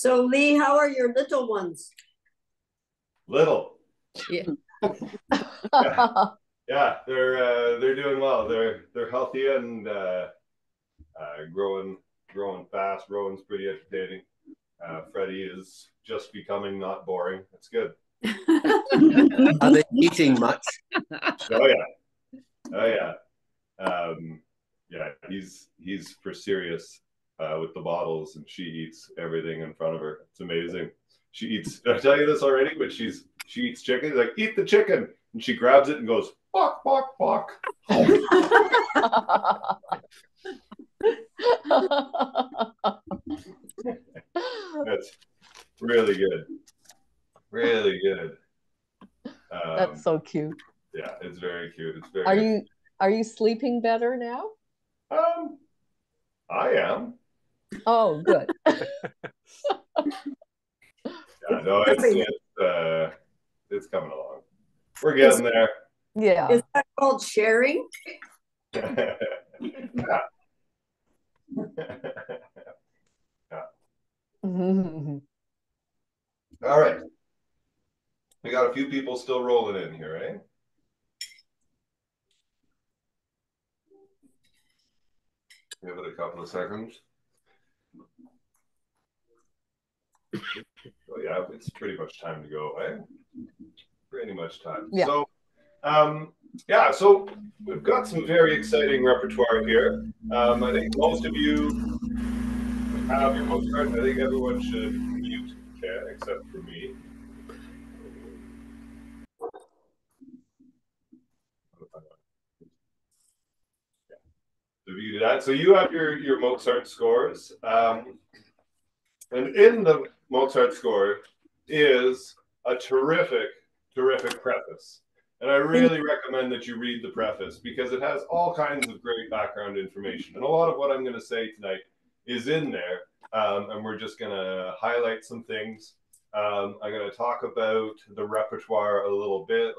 So, Lee, how are your little ones? Little. Yeah. Yeah, they're doing well. They're healthy and growing fast. Rowan's pretty entertaining. Freddie is just becoming not boring. It's good. Are they eating much? Oh yeah, oh yeah. Yeah, he's for serious with the bottles, and she eats everything in front of her. It's amazing. She eats. Did I tell you this already? But she eats chicken. She's like, eat the chicken, and she grabs it and goes, bok bok bok. That's really good. Really good. That's so cute. Yeah, it's very cute. It's very. Are you sleeping better now? I am. Oh, good. Yeah, no, it's coming along. We're getting there. Yeah. Is that called sharing? Yeah. All right. We got a few people still rolling in here, eh? Give it a couple of seconds. Oh, yeah, it's pretty much time to go, eh? Pretty much time. Yeah. So, yeah, so we've got some very exciting repertoire here. I think most of you have your Mozart. I think everyone should mute, okay, except for me. So you do that. So you have your Mozart scores. And in the Mozart score is a terrific preface. And I really recommend that you read the preface because it has all kinds of great background information. And a lot of what I'm going to say tonight is in there. And we're just going to highlight some things. I'm going to talk about the repertoire a little bit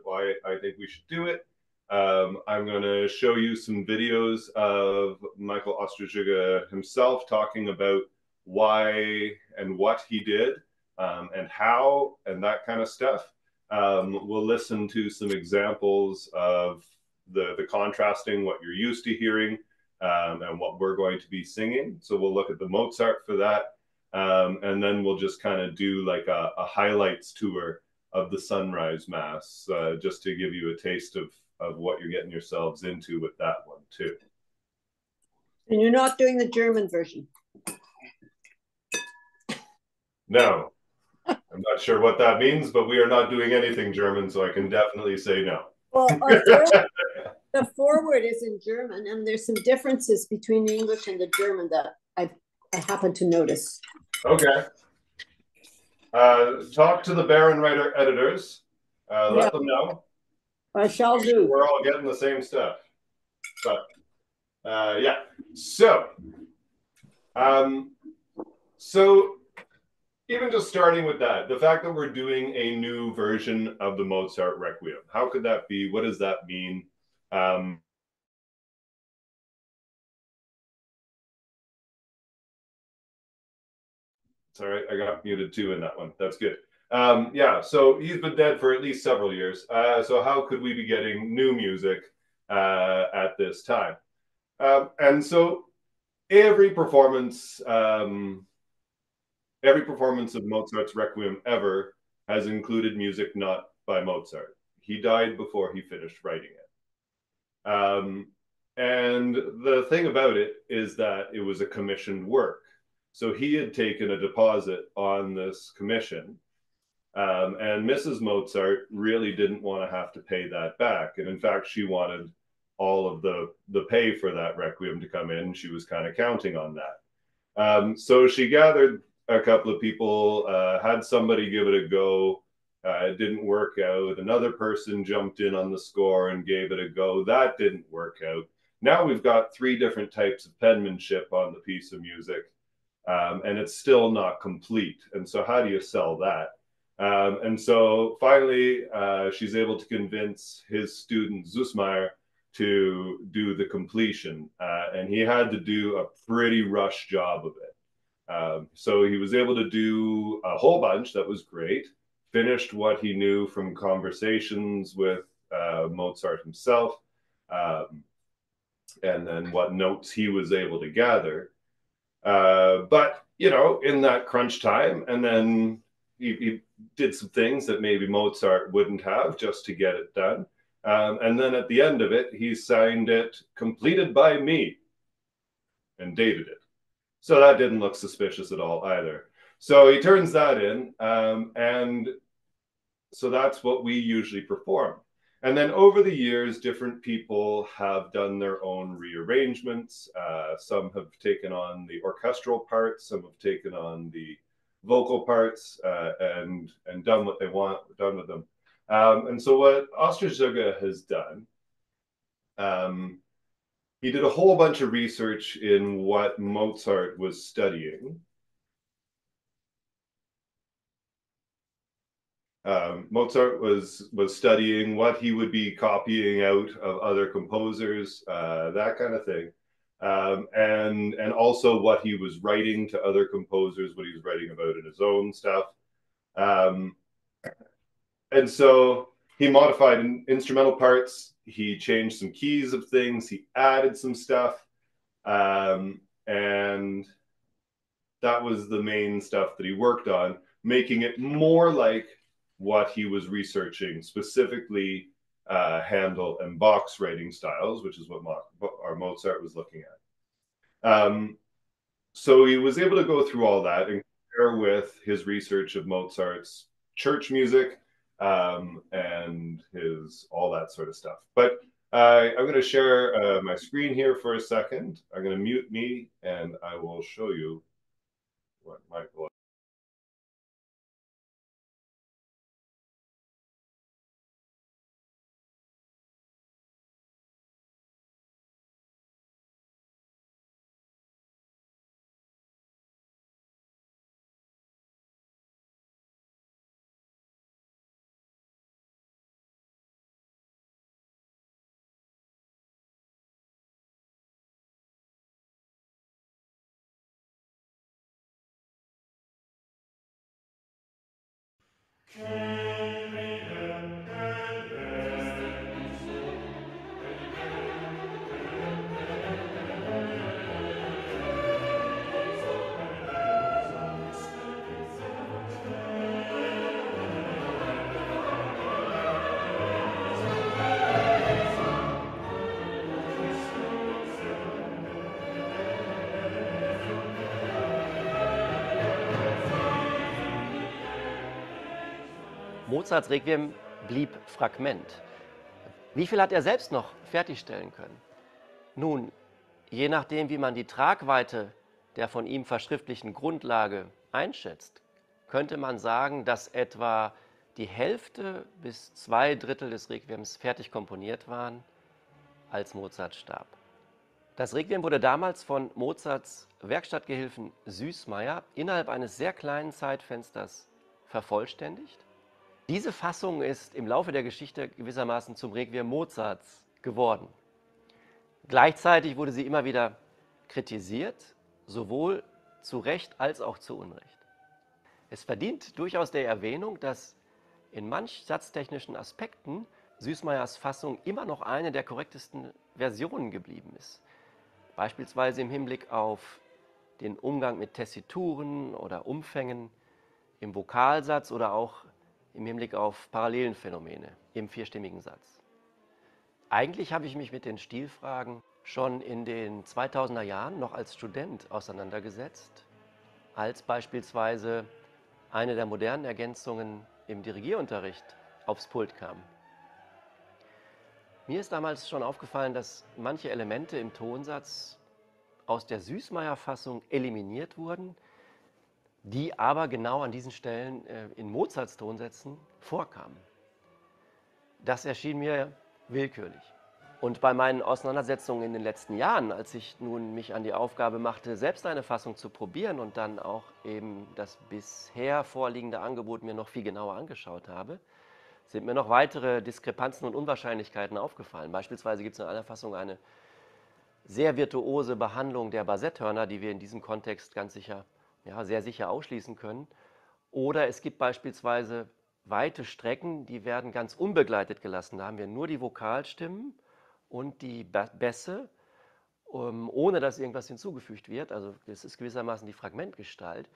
why I think we should do it. I'm going to show you some videos of Michael Ostrajuga himself talking about why and what he did and how and that kind of stuff. We'll listen to some examples of the contrasting, what you're used to hearing and what we're going to be singing. So we'll look at the Mozart for that. And then we'll just kind of do like a highlights tour of the Sunrise Mass, just to give you a taste of what you're getting yourselves into with that one too. And you're not doing the German version? No. I'm not sure what that means, but we are not doing anything German, so I can definitely say no. Well, the forward is in German, and there's some differences between the English and the German that I happen to notice. Okay. Talk to the Baron Writer editors. Let them know. I shall do. We're all getting the same stuff. But yeah. So even just starting with that, the fact that we're doing a new version of the Mozart Requiem, how could that be? What does that mean? Sorry, I got muted too in that one. That's good. Yeah, so he's been dead for at least several years. So how could we be getting new music at this time? And so every performance of Mozart's Requiem ever has included music not by Mozart. He died before he finished writing it. And the thing about it is that it was a commissioned work. So he had taken a deposit on this commission. And Mrs. Mozart really didn't want to have to pay that back. And in fact, she wanted all of the pay for that Requiem to come in. She was kind of counting on that. So she gathered a couple of people, had somebody give it a go. It didn't work out. Another person jumped in on the score and gave it a go. That didn't work out. Now we've got 3 different types of penmanship on the piece of music, and it's still not complete. And so how do you sell that? And so finally, she's able to convince his student Zusmeyer to do the completion. And he had to do a pretty rush job of it. So he was able to do a whole bunch. That was great. Finished what he knew from conversations with Mozart himself, and then what notes he was able to gather. But, you know, in that crunch time, and then he did some things that maybe Mozart wouldn't have just to get it done. And then at the end of it, he signed it completed by me and dated it. So that didn't look suspicious at all either. So he turns that in, and so that's what we usually perform. And then over the years, different people have done their own rearrangements. Some have taken on the orchestral parts, some have taken on the vocal parts, and done what they want done with them. And so what Osterzuga has done, he did a whole bunch of research in what Mozart was studying. Mozart was studying what he would be copying out of other composers, that kind of thing, and also what he was writing to other composers, what he was writing about in his own stuff, and so he modified instrumental parts. He changed some keys of things. He added some stuff, and that was the main stuff that he worked on, making it more like what he was researching, specifically Handel and Bach's writing styles, which is what Mozart was looking at. So he was able to go through all that and compare with his research of Mozart's church music, and his all that sort of stuff. But I'm going to share my screen here for a second. I'm going to mute me, and I will show you what Michael. Mozarts Requiem blieb Fragment. Wie viel hat er selbst noch fertigstellen können? Nun, je nachdem, wie man die Tragweite der von ihm verschriftlichten Grundlage einschätzt, könnte man sagen, dass etwa die Hälfte bis 2/3 des Requiems fertig komponiert waren, als Mozart starb. Das Requiem wurde damals von Mozarts Werkstattgehilfen Süßmayr innerhalb eines sehr kleinen Zeitfensters vervollständigt. Diese Fassung ist im Laufe der Geschichte gewissermaßen zum Requiem Mozarts geworden. Gleichzeitig wurde sie immer wieder kritisiert, sowohl zu Recht als auch zu Unrecht. Es verdient durchaus der Erwähnung, dass in manch satztechnischen Aspekten Süßmayrs Fassung immer noch eine der korrektesten Versionen geblieben ist. Beispielsweise im Hinblick auf den Umgang mit Tessituren oder Umfängen im Vokalsatz oder auch im Hinblick auf Parallelenphänomene im vierstimmigen Satz. Eigentlich habe ich mich mit den Stilfragen schon in den 2000er Jahren noch als Student auseinandergesetzt, als beispielsweise eine der modernen Ergänzungen im Dirigierunterricht aufs Pult kam. Mir ist damals schon aufgefallen, dass manche Elemente im Tonsatz aus der Süßmayr-Fassung eliminiert wurden, die aber genau an diesen Stellen in Mozarts Tonsätzen vorkamen. Das erschien mir willkürlich. Und bei meinen Auseinandersetzungen in den letzten Jahren, als ich nun mich an die Aufgabe machte, selbst eine Fassung zu probieren und dann auch eben das bisher vorliegende Angebot mir noch viel genauer angeschaut habe, sind mir noch weitere Diskrepanzen und Unwahrscheinlichkeiten aufgefallen. Beispielsweise gibt es in einer Fassung eine sehr virtuose Behandlung der Bassetthörner, die wir in diesem Kontext ganz sicher ja, sehr sicher ausschließen können. Oder es gibt beispielsweise weite Strecken, die werden ganz unbegleitet gelassen. Da haben wir nur die Vokalstimmen und die Bässe, ohne dass irgendwas hinzugefügt wird. Also das ist gewissermaßen die Fragmentgestalt.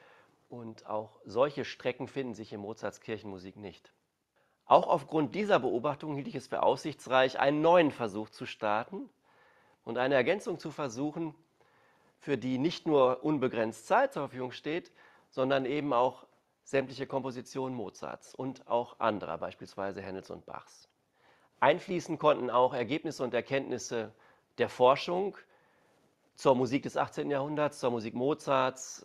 Und auch solche Strecken finden sich in Mozarts Kirchenmusik nicht. Auch aufgrund dieser Beobachtung hielt ich es für aussichtsreich, einen neuen Versuch zu starten und eine Ergänzung zu versuchen, für die nicht nur unbegrenzt Zeit zur Verfügung steht, sondern eben auch sämtliche Kompositionen Mozarts und auch anderer, beispielsweise Händels und Bachs. Einfließen konnten auch Ergebnisse und Erkenntnisse der Forschung zur Musik des 18. Jahrhunderts, zur Musik Mozarts,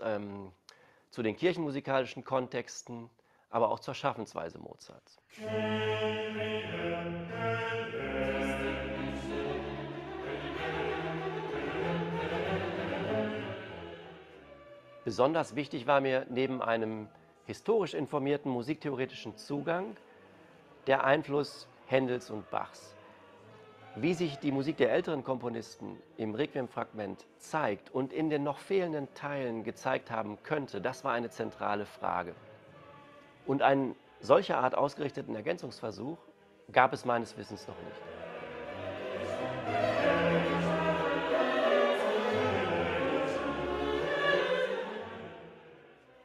zu den kirchenmusikalischen Kontexten, aber auch zur Schaffensweise Mozarts. Besonders wichtig war mir neben einem historisch informierten musiktheoretischen Zugang der Einfluss Händels und Bachs. Wie sich die Musik der älteren Komponisten im Requiem-Fragment zeigt und in den noch fehlenden Teilen gezeigt haben könnte, das war eine zentrale Frage. Und einen solcher Art ausgerichteten Ergänzungsversuch gab es meines Wissens noch nicht.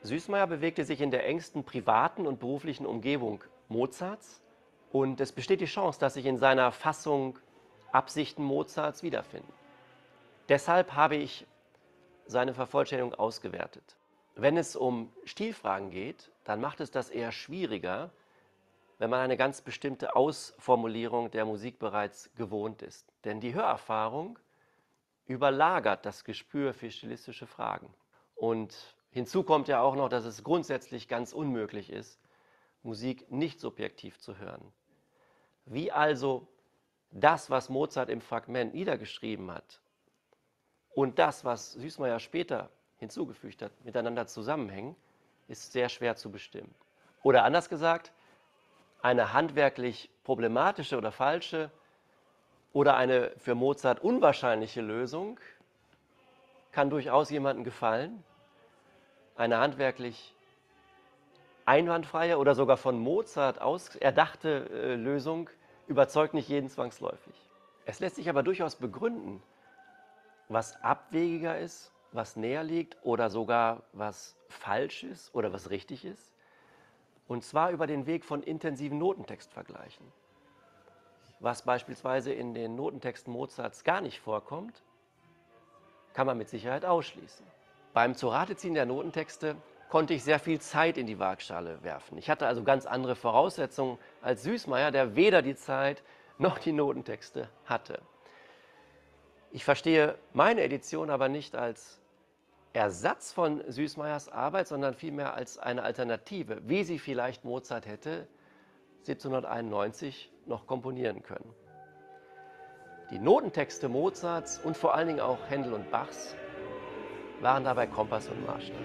Süßmayr bewegte sich in der engsten privaten und beruflichen Umgebung Mozarts und es besteht die Chance, dass sich in seiner Fassung Absichten Mozarts wiederfinden. Deshalb habe ich seine Vervollständigung ausgewertet. Wenn es um Stilfragen geht, dann macht es das eher schwieriger, wenn man eine ganz bestimmte Ausformulierung der Musik bereits gewohnt ist. Denn die Hörerfahrung überlagert das Gespür für stilistische Fragen. Und hinzu kommt ja auch noch, dass es grundsätzlich ganz unmöglich ist, Musik nicht subjektiv zu hören. Wie also das, was Mozart im Fragment niedergeschrieben hat und das, was Süßmayr später hinzugefügt hat, miteinander zusammenhängen, ist sehr schwer zu bestimmen. Oder anders gesagt, eine handwerklich problematische oder falsche oder eine für Mozart unwahrscheinliche Lösung kann durchaus jemandem gefallen. Eine handwerklich einwandfreie oder sogar von Mozart aus erdachte Lösung überzeugt nicht jeden zwangsläufig. Es lässt sich aber durchaus begründen, was abwegiger ist, was näher liegt oder sogar was falsch ist oder was richtig ist. Und zwar über den Weg von intensiven Notentextvergleichen. Was beispielsweise in den Notentexten Mozarts gar nicht vorkommt, kann man mit Sicherheit ausschließen. Beim Zurateziehen der Notentexte konnte ich sehr viel Zeit in die Waagschale werfen. Ich hatte also ganz andere Voraussetzungen als Süßmayr, der weder die Zeit noch die Notentexte hatte. Ich verstehe meine Edition aber nicht als Ersatz von Süßmayrs Arbeit, sondern vielmehr als eine Alternative, wie sie vielleicht Mozart hätte 1791 noch komponieren können. Die Notentexte Mozarts und vor allen Dingen auch Händel und Bachs waren dabei Kompass und Maßstab.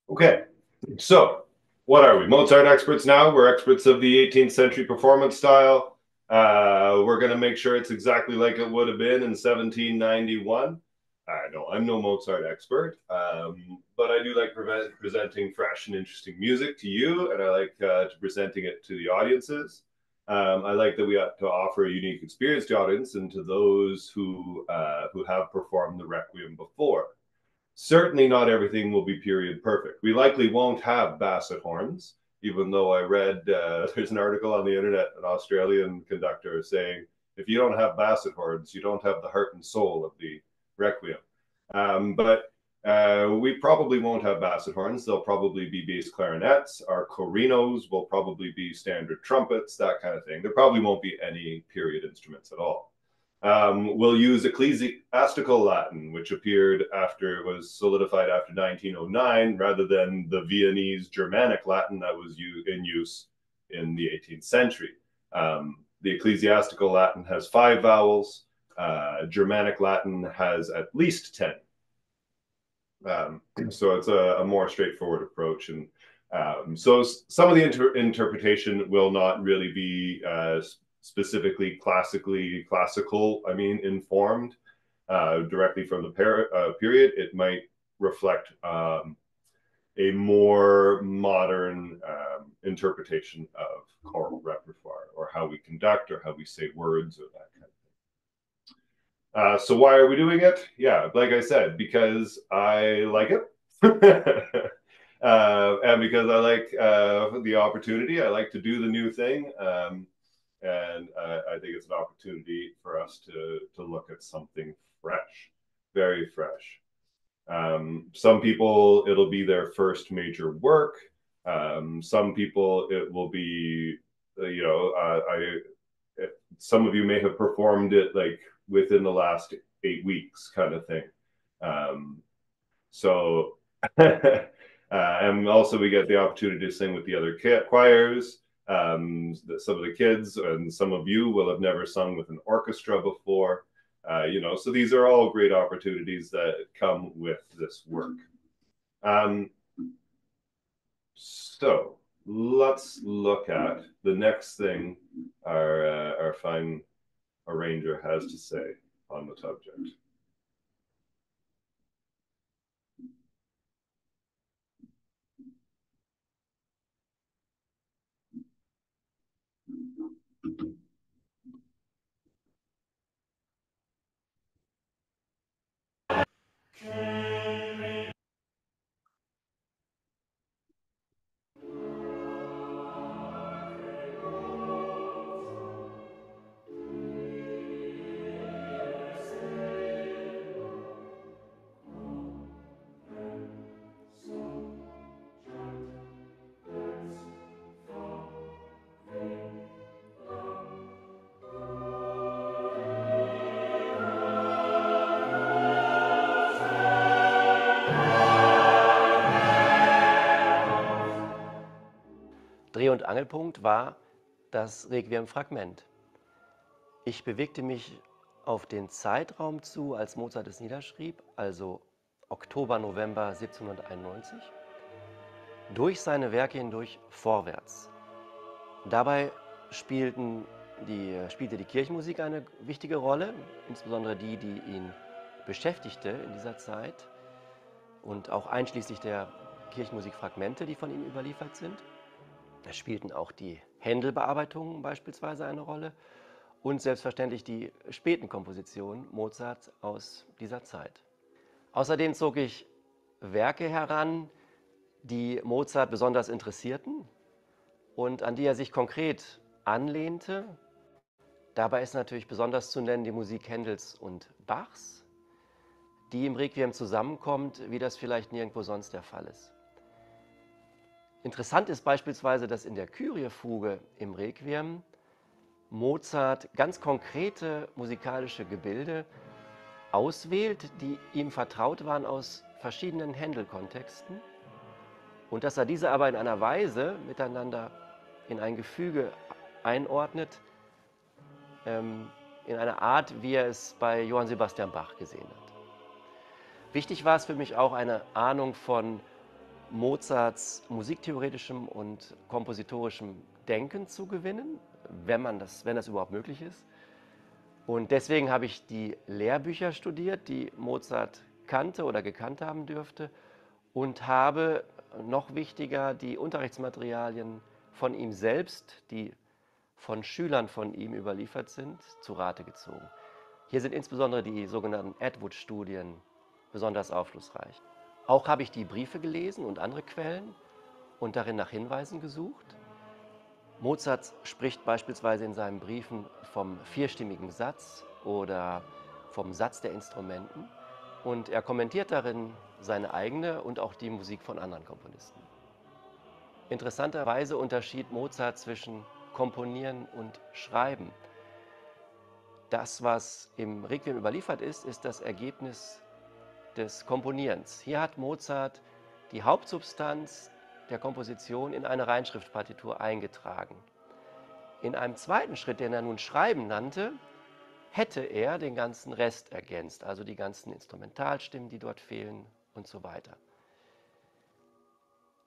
Okay, so what are we? Mozart experts now? We're experts of the 18th century performance style. We're going to make sure it's exactly like it would have been in 1791. I'm no Mozart expert, but I do like presenting fresh and interesting music to you, and I like presenting it to the audiences. I like that we have to offer a unique experience to the audience and to those who have performed the Requiem before. Certainly not everything will be period perfect. We likely won't have basset horns, even though I read there's an article on the internet, an Australian conductor saying, if you don't have basset horns, you don't have the heart and soul of the Requiem. But we probably won't have basset horns. They'll probably be bass clarinets. Our corinos will probably be standard trumpets, that kind of thing. There probably won't be any period instruments at all. We'll use ecclesiastical Latin, which appeared after, was solidified after 1909, rather than the Viennese Germanic Latin that was in use in the 18th century. The ecclesiastical Latin has 5 vowels. Germanic Latin has at least 10. So it's a more straightforward approach. And so some of the interpretation will not really be specifically classical, informed directly from the period. It might reflect a more modern interpretation of choral repertoire, or how we conduct, or how we say words, or that kind of thing. So why are we doing it? Yeah, like I said, because I like it. And because I like the opportunity. I like to do the new thing. And I think it's an opportunity for us to look at something fresh, very fresh. Some people, it'll be their first major work. Some people, it will be, some of you may have performed it like within the last 8 weeks, kind of thing. So, and also we get the opportunity to sing with the other choirs. Some of the kids and some of you will have never sung with an orchestra before. So these are all great opportunities that come with this work. So let's look at the next thing our fine arranger has to say on the subject. Dreh- und Angelpunkt war das Requiem-Fragment. Ich bewegte mich auf den Zeitraum zu, als Mozart es niederschrieb, also Oktober, November 1791, durch seine Werke hindurch vorwärts. Dabei spielte die Kirchenmusik eine wichtige Rolle, insbesondere die ihn beschäftigte in dieser Zeit, und auch einschließlich der Kirchenmusikfragmente, die von ihm überliefert sind. Da spielten auch die Händel-Bearbeitungen beispielsweise eine Rolle und selbstverständlich die späten Kompositionen Mozarts aus dieser Zeit. Außerdem zog ich Werke heran, die Mozart besonders interessierten und an die er sich konkret anlehnte. Dabei ist natürlich besonders zu nennen die Musik Händels und Bachs, die im Requiem zusammenkommt, wie das vielleicht nirgendwo sonst der Fall ist. Interessant ist beispielsweise, dass in der Kyrie-Fuge im Requiem Mozart ganz konkrete musikalische Gebilde auswählt, die ihm vertraut waren aus verschiedenen Händel-Kontexten, und dass er diese aber in einer Weise miteinander in ein Gefüge einordnet, in einer Art, wie er es bei Johann Sebastian Bach gesehen hat. Wichtig war es für mich auch, eine Ahnung von Mozarts musiktheoretischem und kompositorischem Denken zu gewinnen, wenn das überhaupt möglich ist. Und deswegen habe ich die Lehrbücher studiert, die Mozart kannte oder gekannt haben dürfte, und habe, noch wichtiger, die Unterrichtsmaterialien von ihm selbst, die von Schülern von ihm überliefert sind, zu Rate gezogen. Hier sind insbesondere die sogenannten Atwood-Studien besonders aufschlussreich. Auch habe ich die Briefe gelesen und andere Quellen und darin nach Hinweisen gesucht. Mozart spricht beispielsweise in seinen Briefen vom vierstimmigen Satz oder vom Satz der Instrumenten, und er kommentiert darin seine eigene und auch die Musik von anderen Komponisten. Interessanterweise unterschied Mozart zwischen Komponieren und Schreiben. Das, was im Requiem überliefert ist, ist das Ergebnis des Komponierens. Hier hat Mozart die Hauptsubstanz der Komposition in eine Reinschriftpartitur eingetragen. In einem zweiten Schritt, den er nun Schreiben nannte, hätte er den ganzen Rest ergänzt, also die ganzen Instrumentalstimmen, die dort fehlen und so weiter.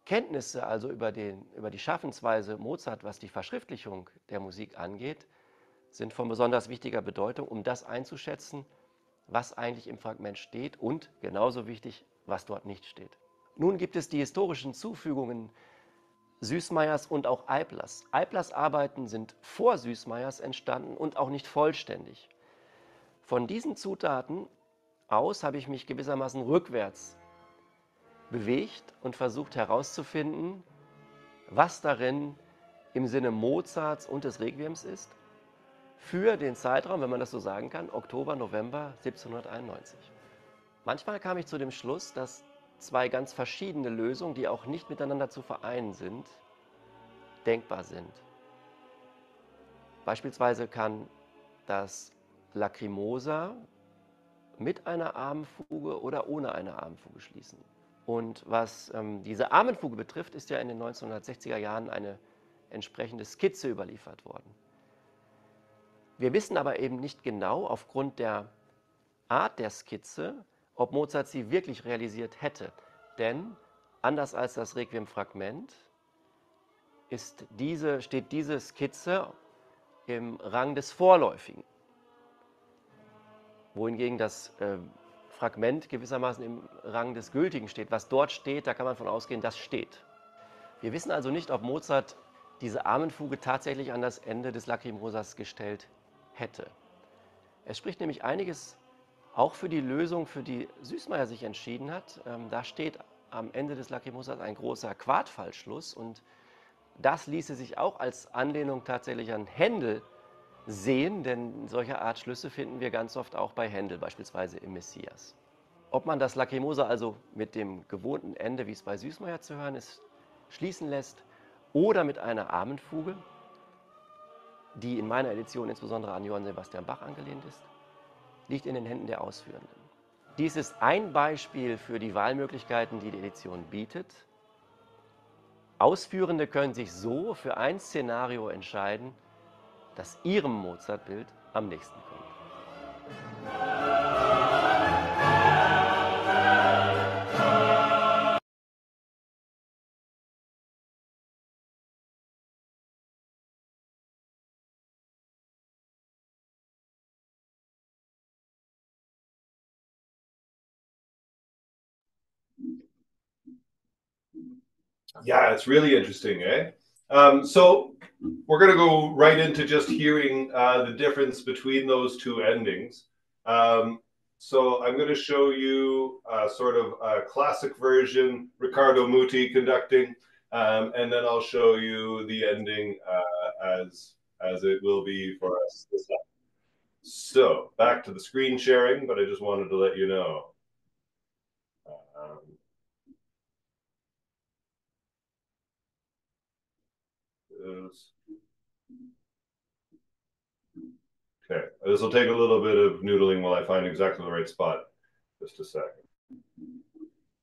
Kenntnisse also über die Schaffensweise Mozart, was die Verschriftlichung der Musik angeht, sind von besonders wichtiger Bedeutung, um das einzuschätzen, was eigentlich im Fragment steht und, genauso wichtig, was dort nicht steht. Nun gibt es die historischen Zufügungen Süßmayers und auch Eiblers. Eiblers Arbeiten sind vor Süßmayers entstanden und auch nicht vollständig. Von diesen Zutaten aus habe ich mich gewissermaßen rückwärts bewegt und versucht herauszufinden, was darin im Sinne Mozarts und des Requiems ist, für den Zeitraum, wenn man das so sagen kann, Oktober, November 1791. Manchmal kam ich zu dem Schluss, dass zwei ganz verschiedene Lösungen, die auch nicht miteinander zu vereinen sind, denkbar sind. Beispielsweise kann das Lacrimosa mit einer Armenfuge oder ohne eine Armenfuge schließen. Und was diese Armenfuge betrifft, ist ja in den 1960er Jahren eine entsprechende Skizze überliefert worden. Wir wissen aber eben nicht genau aufgrund der Art der Skizze, ob Mozart sie wirklich realisiert hätte. Denn anders als das Requiem-Fragment steht diese Skizze im Rang des Vorläufigen, wohingegen das Fragment gewissermaßen im Rang des Gültigen steht. Was dort steht, da kann man von ausgehen, das steht. Wir wissen also nicht, ob Mozart diese Armenfuge tatsächlich an das Ende des Lacrimosas gestellt hätte. Es spricht nämlich einiges auch für die Lösung, für die Süßmayer sich entschieden hat. Da steht am Ende des Lacrimosas ein großer Quartfallschluss und das ließe sich auch als Anlehnung tatsächlich an Händel sehen, denn solche Art Schlüsse finden wir ganz oft auch bei Händel, beispielsweise im Messias. Ob man das Lacrimosa also mit dem gewohnten Ende, wie es bei Süßmayer zu hören ist, schließen lässt oder mit einer Armenfuge, die in meiner Edition insbesondere an Johann Sebastian Bach angelehnt ist, liegt in den Händen der Ausführenden. Dies ist ein Beispiel für die Wahlmöglichkeiten, die die Edition bietet. Ausführende können sich so für ein Szenario entscheiden, das ihrem Mozart-Bild am nächsten kommt. Yeah, it's really interesting, eh? So we're going to go right into just hearing the difference between those two endings. So I'm going to show you sort of a classic version, Riccardo Muti conducting, and then I'll show you the ending as it will be for us this time. So back to the screen sharing, but I just wanted to let you know. Okay, this will take a little bit of noodling while I find exactly the right spot. Just a second.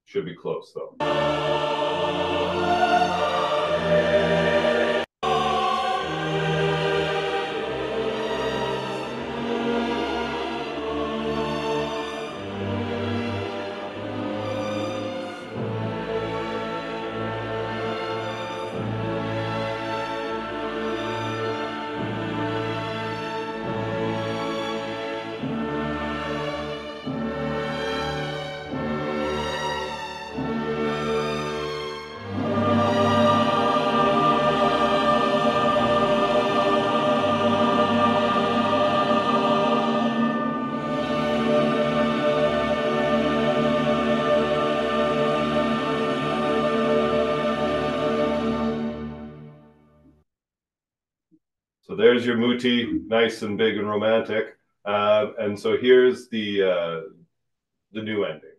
Should be close though. So there's your Muti, nice and big and romantic. And so here's the new ending.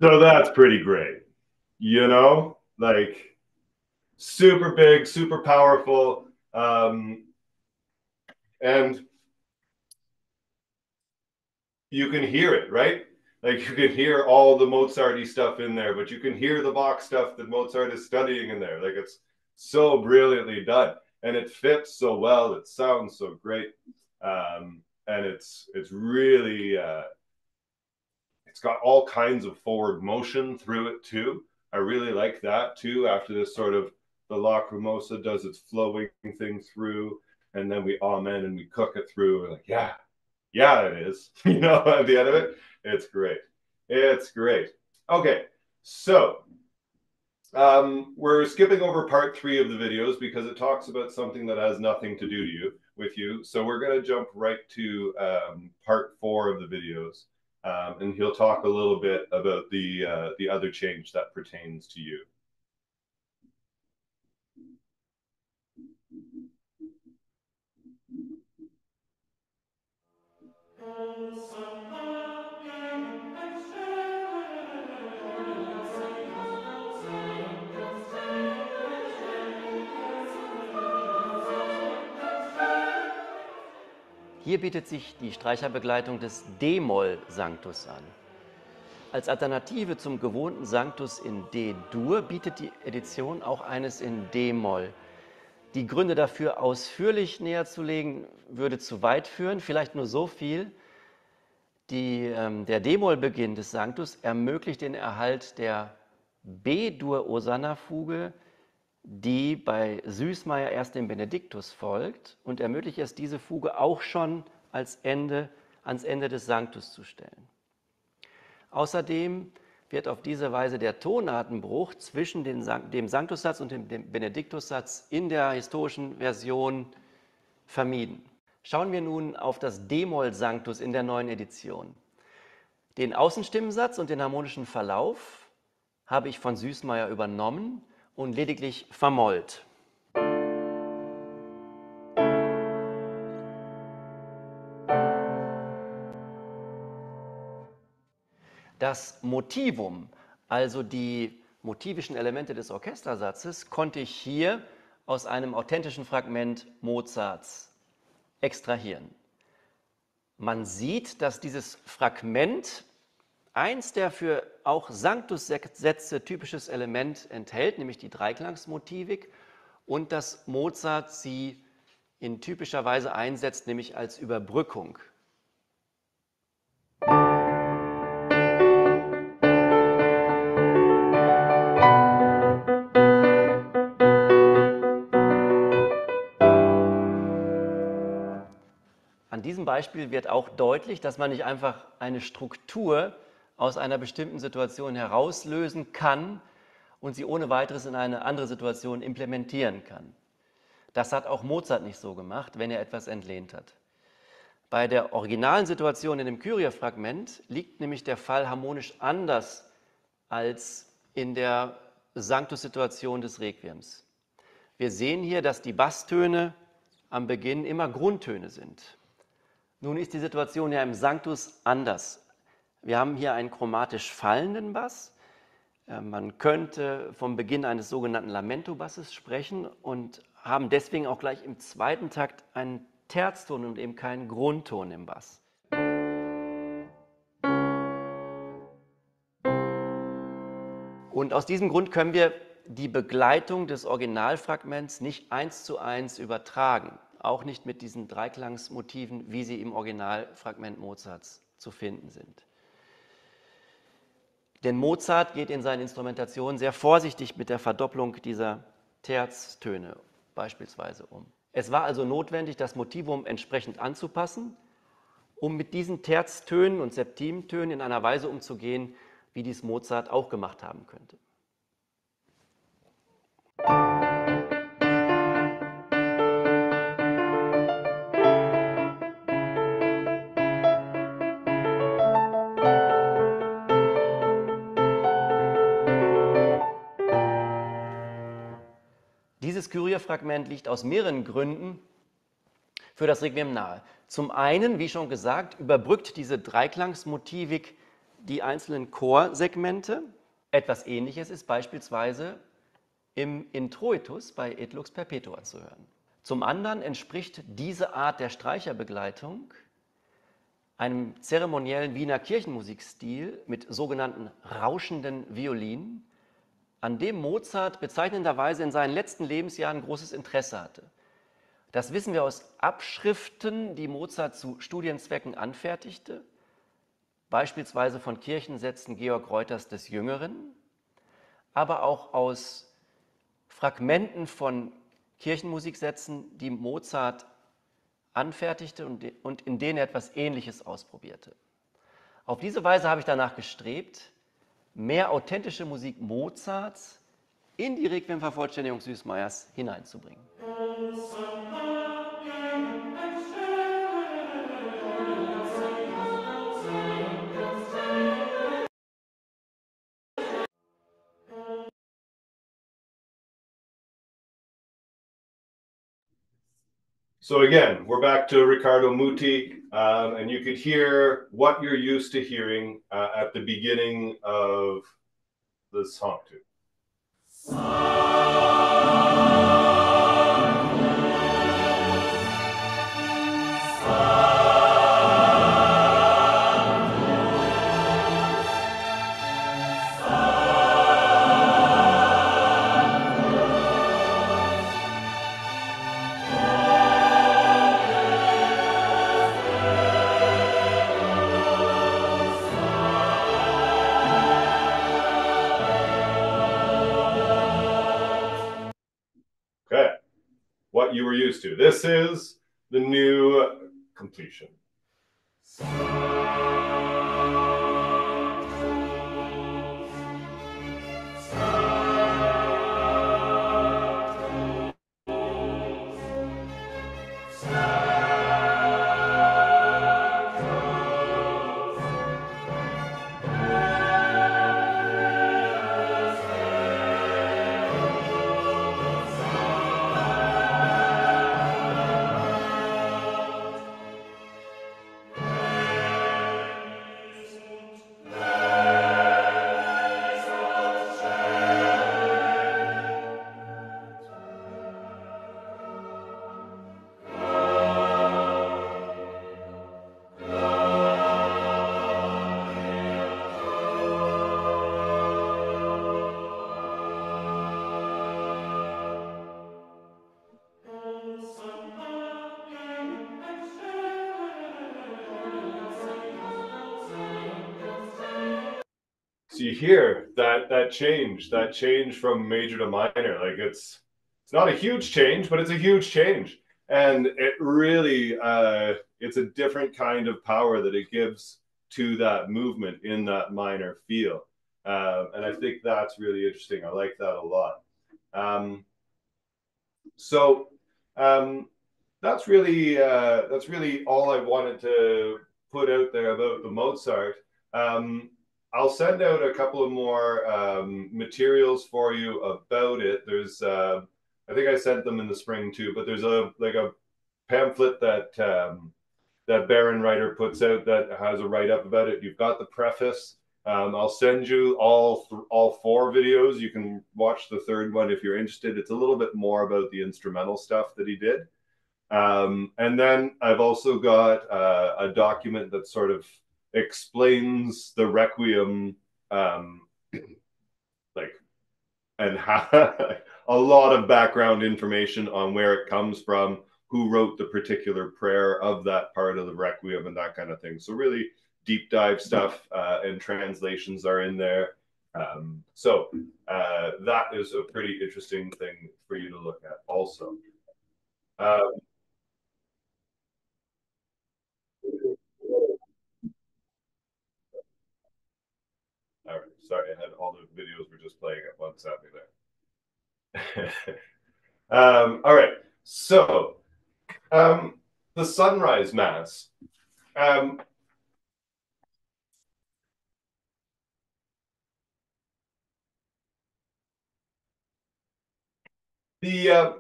So that's pretty great. You know, like super big, super powerful, and you can hear it, right? Like you can hear all the Mozart-y stuff in there, but you can hear the Bach stuff that Mozart is studying in there. Like it's so brilliantly done, and it fits so well. It sounds so great, and it's really it's got all kinds of forward motion through it too. I really like that too. After this sort of the Lacrimosa does its flowing thing through, and then we amen and we cook it through. We're like, yeah, yeah, it is. You know, at the end of it, it's great. It's great. Okay, so we're skipping over part 3 of the videos because it talks about something that has nothing to do with you. So we're going to jump right to part 4 of the videos, and he'll talk a little bit about the other change that pertains to you. Hier bietet sich die Streicherbegleitung des D-Moll-Sanctus an. Als Alternative zum gewohnten Sanctus in D-Dur bietet die Edition auch eines in D-Moll. Die Gründe dafür ausführlich näher zu legen, würde zu weit führen, vielleicht nur so viel. Der D-Moll-Beginn des Sanctus ermöglicht den Erhalt der B-Dur-Osanna-Fuge, die bei Süßmayr erst dem Benediktus folgt, und ermöglicht es, diese Fuge auch schon ans Ende des Sanctus zu stellen. Außerdem wird auf diese Weise der Tonartenbruch zwischen dem Sanctussatz und dem Benediktussatz in der historischen Version vermieden. Schauen wir nun auf das D-Moll-Sanctus in der neuen Edition. Den Außenstimmensatz und den harmonischen Verlauf habe ich von Süßmayr übernommen und lediglich vermollt. Das Motivum, also die motivischen Elemente des Orchestersatzes, konnte ich hier aus einem authentischen Fragment Mozarts extrahieren. Man sieht, dass dieses Fragment eins der für auch Sanctussätze typisches Element enthält, nämlich die Dreiklangsmotivik, und dass Mozart sie in typischer Weise einsetzt, nämlich als Überbrückung. An diesem Beispiel wird auch deutlich, dass man nicht einfach eine Struktur aus einer bestimmten Situation herauslösen kann und sie ohne weiteres in eine andere Situation implementieren kann. Das hat auch Mozart nicht so gemacht, wenn er etwas entlehnt hat. Bei der originalen Situation in dem Kyrie-Fragment liegt nämlich der Fall harmonisch anders als in der Sanctus-Situation des Requiems. Wir sehen hier, dass die Basstöne am Beginn immer Grundtöne sind. Nun ist die Situation ja im Sanctus anders. Wir haben hier einen chromatisch fallenden Bass. Man könnte vom Beginn eines sogenannten Lamento-Basses sprechen und haben deswegen auch gleich im zweiten Takt einen Terzton und eben keinen Grundton im Bass. Und aus diesem Grund können wir die Begleitung des Originalfragments nicht 1:1 übertragen. Auch nicht mit diesen Dreiklangsmotiven, wie sie im Originalfragment Mozarts zu finden sind. Denn Mozart geht in seinen Instrumentationen sehr vorsichtig mit der Verdopplung dieser Terztöne beispielsweise um. Es war also notwendig, das Motivum entsprechend anzupassen, um mit diesen Terztönen und Septimtönen in einer Weise umzugehen, wie dies Mozart auch gemacht haben könnte. Dieses Kyrie-Fragment liegt aus mehreren Gründen für das Requiem nahe. Zum einen, wie schon gesagt, überbrückt diese Dreiklangsmotivik die einzelnen Chorsegmente. Etwas Ähnliches ist beispielsweise im Introitus bei Et Lux Perpetua zu hören. Zum anderen entspricht diese Art der Streicherbegleitung einem zeremoniellen Wiener Kirchenmusikstil mit sogenannten rauschenden Violinen, an dem Mozart bezeichnenderweise in seinen letzten Lebensjahren großes Interesse hatte. Das wissen wir aus Abschriften, die Mozart zu Studienzwecken anfertigte, beispielsweise von Kirchensätzen Georg Reuters des Jüngeren, aber auch aus Fragmenten von Kirchenmusiksätzen, die Mozart anfertigte und in denen er etwas Ähnliches ausprobierte. Auf diese Weise habe ich danach gestrebt, mehr authentische Musik Mozarts in die Requiem-Vervollständigung Süßmayers hineinzubringen. So again, we're back to Riccardo Muti, and you could hear what you're used to hearing at the beginning of the song too. Okay, what you were used to. This is the new completion. So you hear that change from major to minor. Like it's not a huge change, but it's a huge change, and it really it's a different kind of power that it gives to that movement in that minor feel, and I think that's really interesting. I like that a lot. So that's really all I wanted to put out there about the Mozart. I'll send out a couple of more materials for you about it. There's, I think I sent them in the spring too, but there's a pamphlet that that Baron Writer puts out that has a write up about it. You've got the preface. I'll send you all four videos. You can watch the third one if you're interested. It's a little bit more about the instrumental stuff that he did. And then I've also got a document that sort of explains the Requiem, like, and how a lot of background information on where it comes from, who wrote the particular prayer of that part of the Requiem and that kind of thing. So really deep dive stuff and translations are in there. So that is a pretty interesting thing for you to look at also. All right, sorry, I had all the videos were just playing at once at me there. All right, so the sunrise mass. The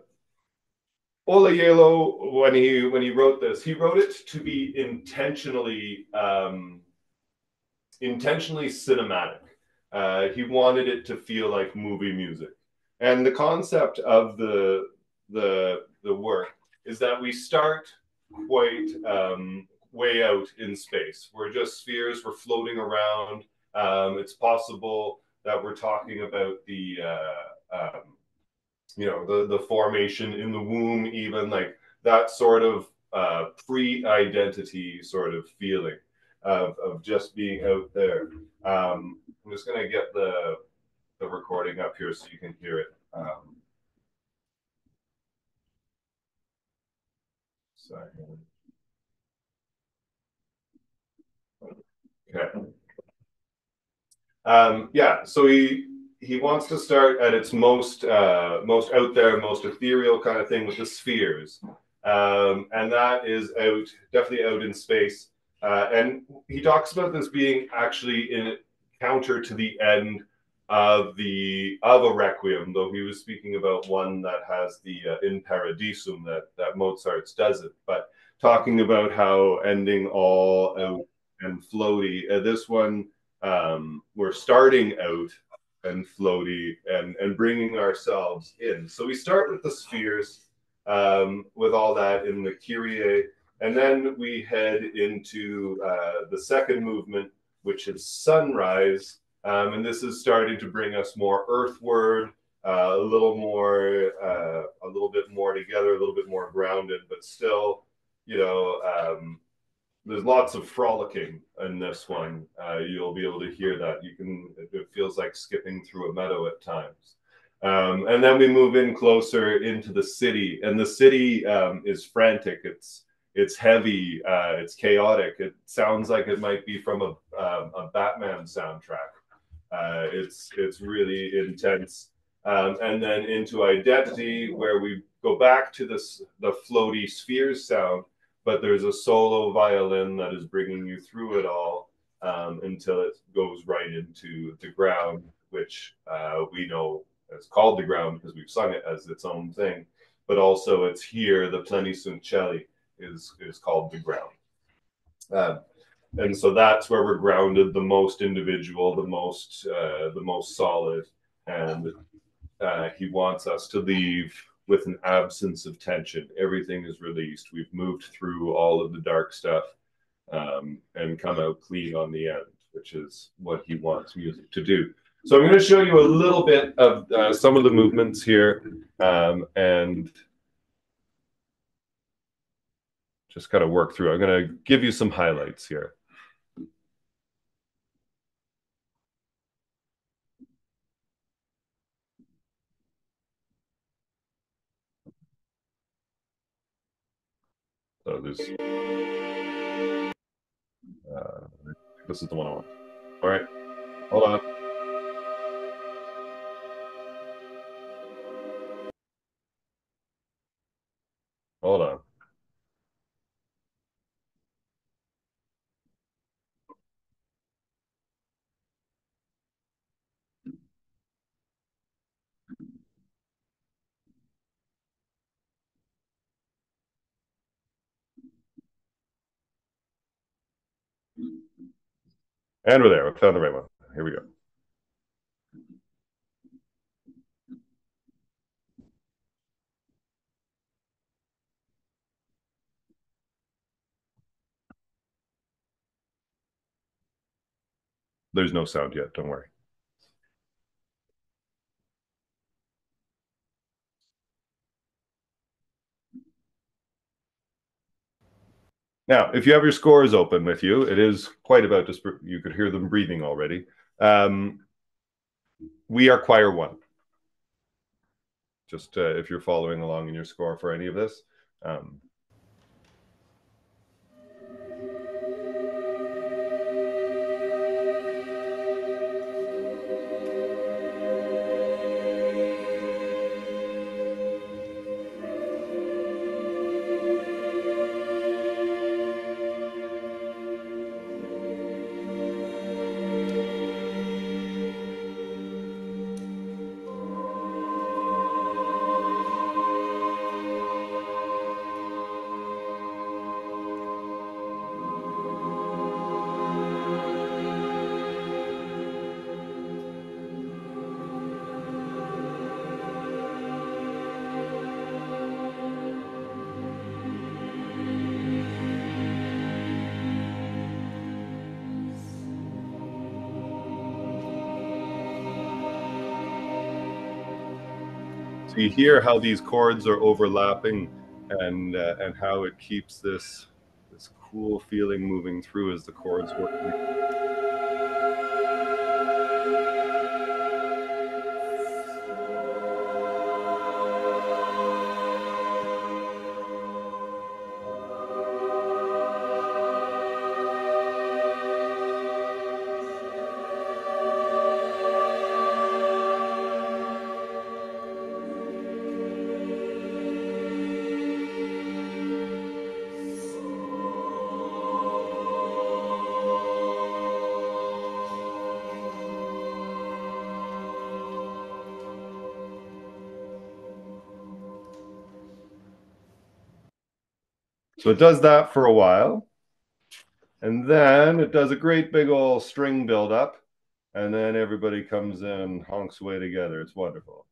Olajuwon, when he wrote this, he wrote it to be intentionally intentionally cinematic. He wanted it to feel like movie music. And the concept of the work is that we start quite way out in space. We're just spheres, we're floating around. It's possible that we're talking about the the formation in the womb, even like that sort of pre-identity sort of feeling of just being out there. I'm just gonna get the recording up here so you can hear it. Sorry. Okay. Yeah, so he wants to start at its most most out there, most ethereal kind of thing with the spheres, and that is out definitely out in space. And he talks about this being actually in counter to the end of a requiem, though he was speaking about one that has the in paradisum that Mozart's does it, but talking about how ending all out and floaty. This one we're starting out and floaty and bringing ourselves in. So we start with the spheres, with all that in the Kyrie, and then we head into the second movement, which is sunrise, and this is starting to bring us more earthward, a little bit more together, a little bit more grounded, but still, there's lots of frolicking in this one. You'll be able to hear that. It feels like skipping through a meadow at times. And then we move in closer into the city, and the city is frantic. It's heavy. It's chaotic. It sounds like it might be from a Batman soundtrack. It's really intense. And then into identity, where we go back to the floaty spheres sound, but there's a solo violin that is bringing you through it all until it goes right into the ground, which we know it's called the ground because we've sung it as its own thing, but also it's here, the Pleni sunt Coeli is called the ground. And so that's where we're grounded, the most individual, the most solid, and he wants us to leave with an absence of tension. Everything is released. We've moved through all of the dark stuff and come out clean on the end, which is what he wants music to do. So I'm going to show you a little bit of some of the movements here and just kind of work through. I'm going to give you some highlights here. So this is the one I want. All right, hold on. Hold on. And we're there. We found the right one. Here we go. There's no sound yet. Don't worry. Now, if you have your scores open with you, it is quite about to, you could hear them breathing already. We are choir one. Just if you're following along in your score for any of this. So you hear how these chords are overlapping, and how it keeps this cool feeling moving through as the chords work. So it does that for a while, and then it does a great big old string build-up, and then everybody comes in, honks away together. It's wonderful.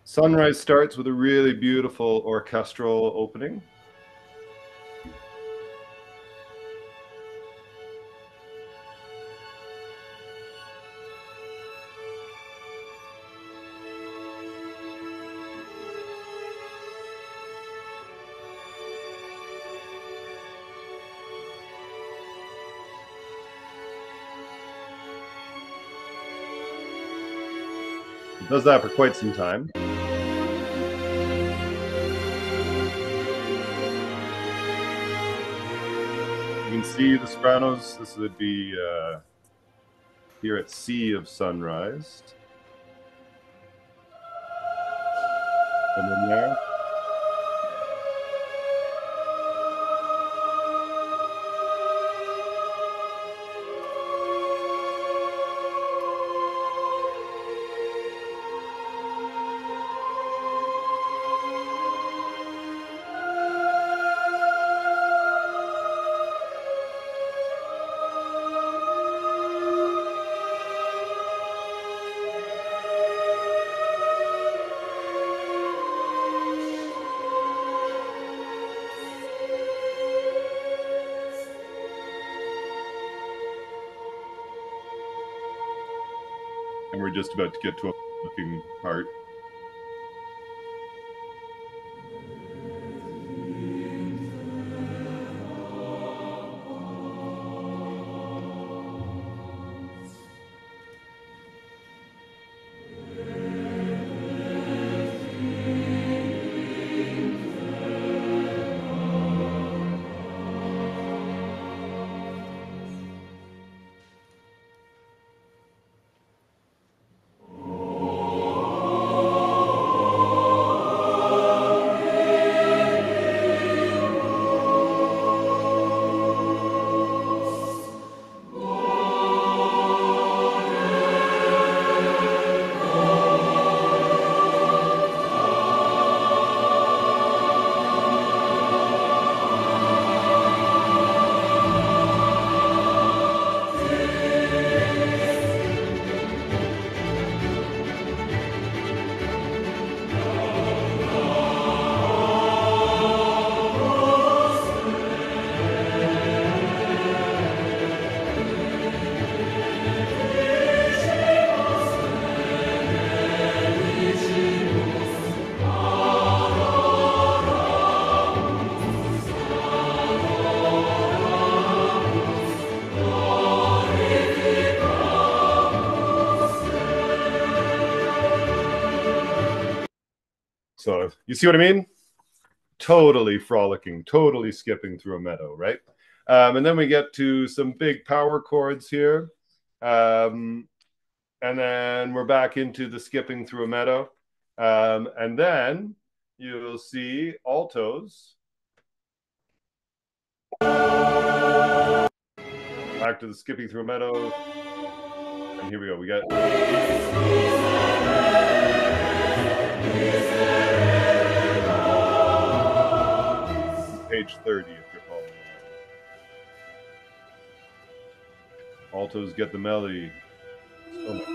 Sunrise starts with a really beautiful orchestral opening. It does that for quite some time. You can see the sopranos. This would be here at C of Sunrise. And then there. And we're just about to get to a looking part. So you see what I mean? Totally frolicking, totally skipping through a meadow, right? And then we get to some big power chords here. And then we're back into the skipping through a meadow. And then you'll see altos. Back to the skipping through a meadow. And here we go. We got page 30 if you're following along. Altos get the melody. So much.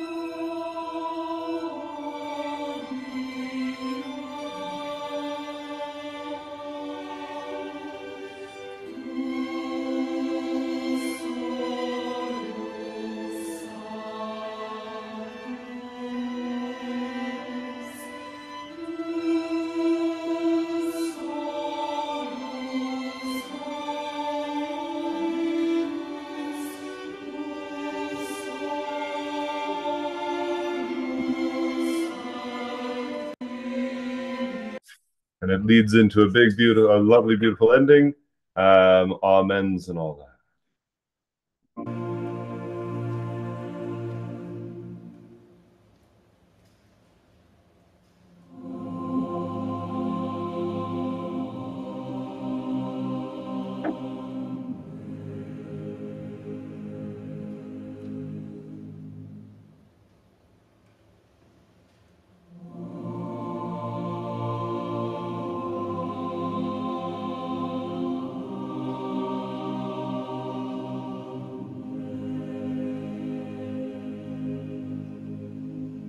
And it leads into a big, beautiful, a lovely, beautiful ending. Amens and all that.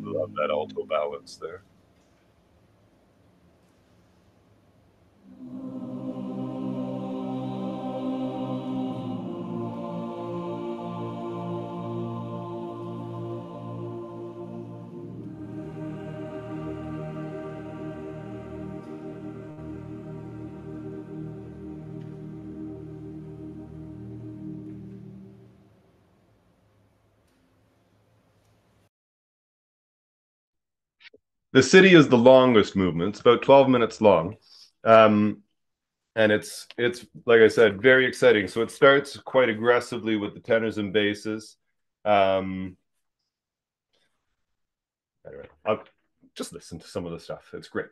Love that alto balance there. The city is the longest movement. It's about 12 minutes long. And it's like I said, very exciting. So it starts quite aggressively with the tenors and basses. Anyway, I'll just listen to some of the stuff. It's great.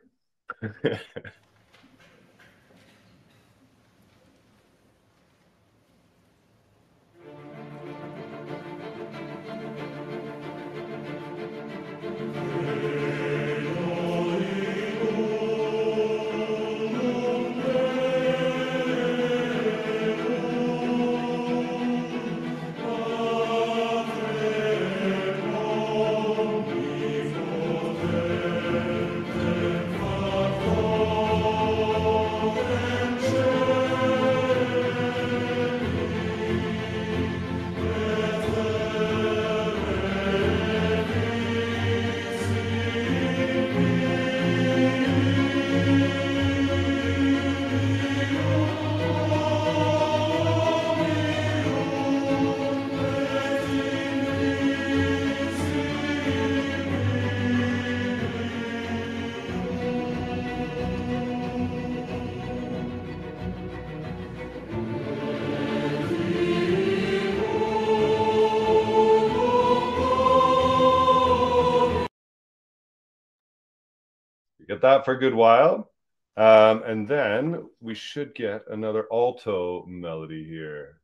Get that for a good while. And then we should get another alto melody here.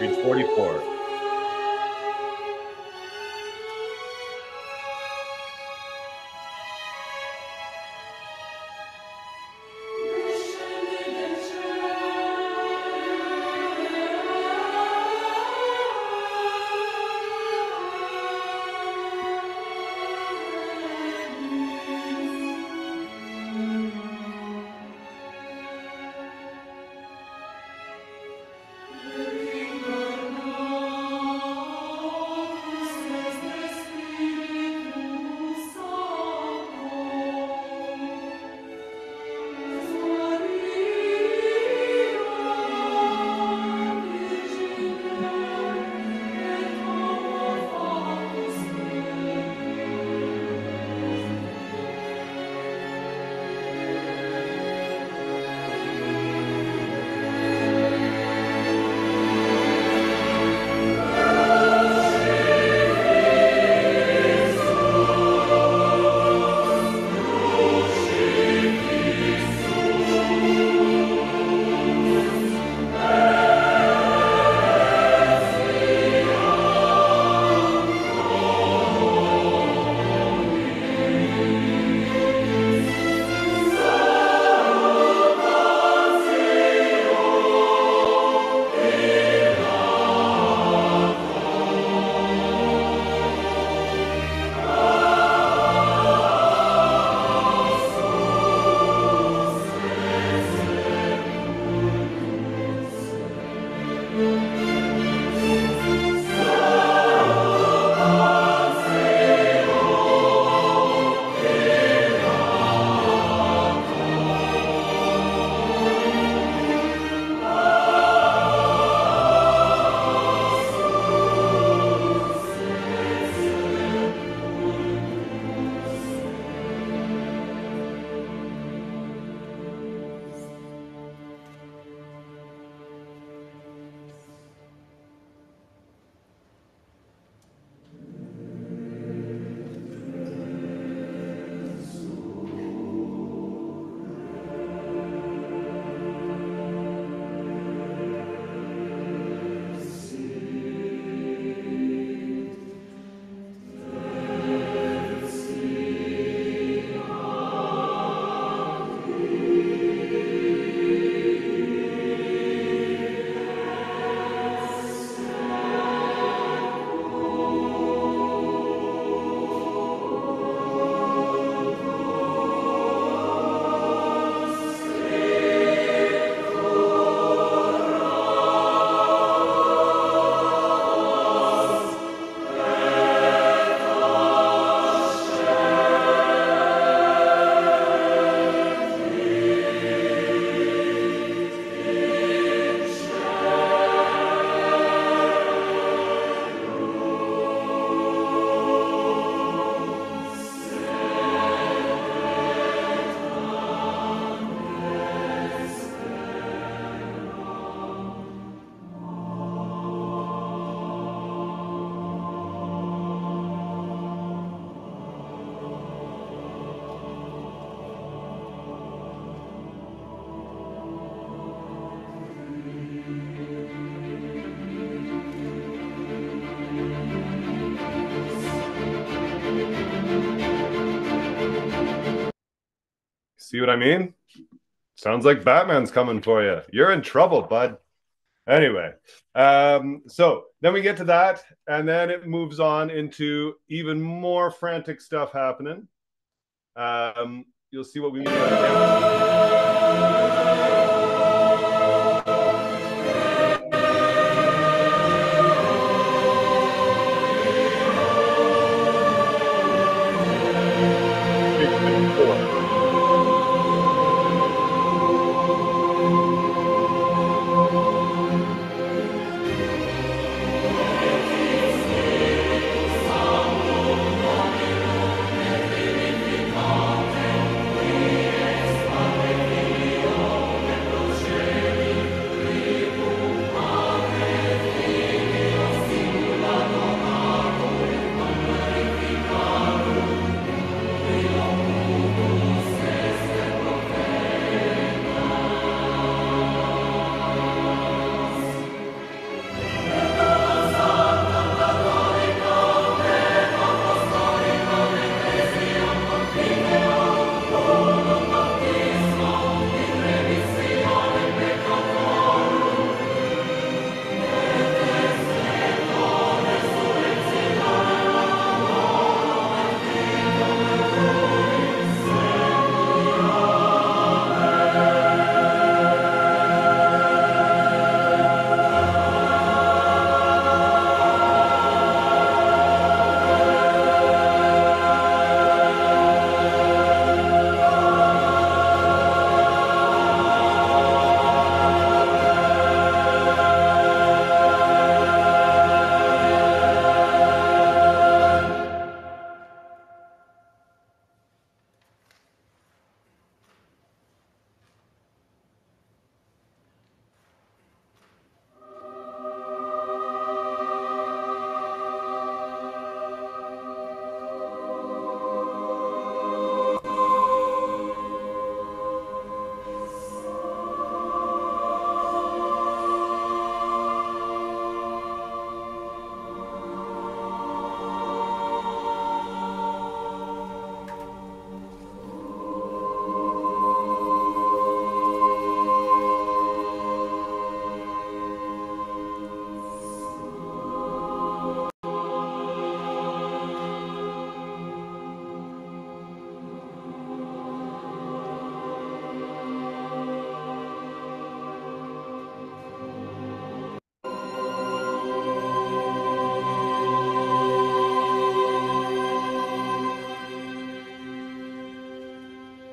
Page 44. See what I mean? Sounds like Batman's coming for you. You're in trouble, bud. Anyway, so then we get to that, and then it moves on into even more frantic stuff happening. You'll see what we mean by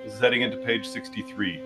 This is heading into page 63.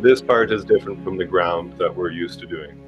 this part is different from the ground that we're used to doing.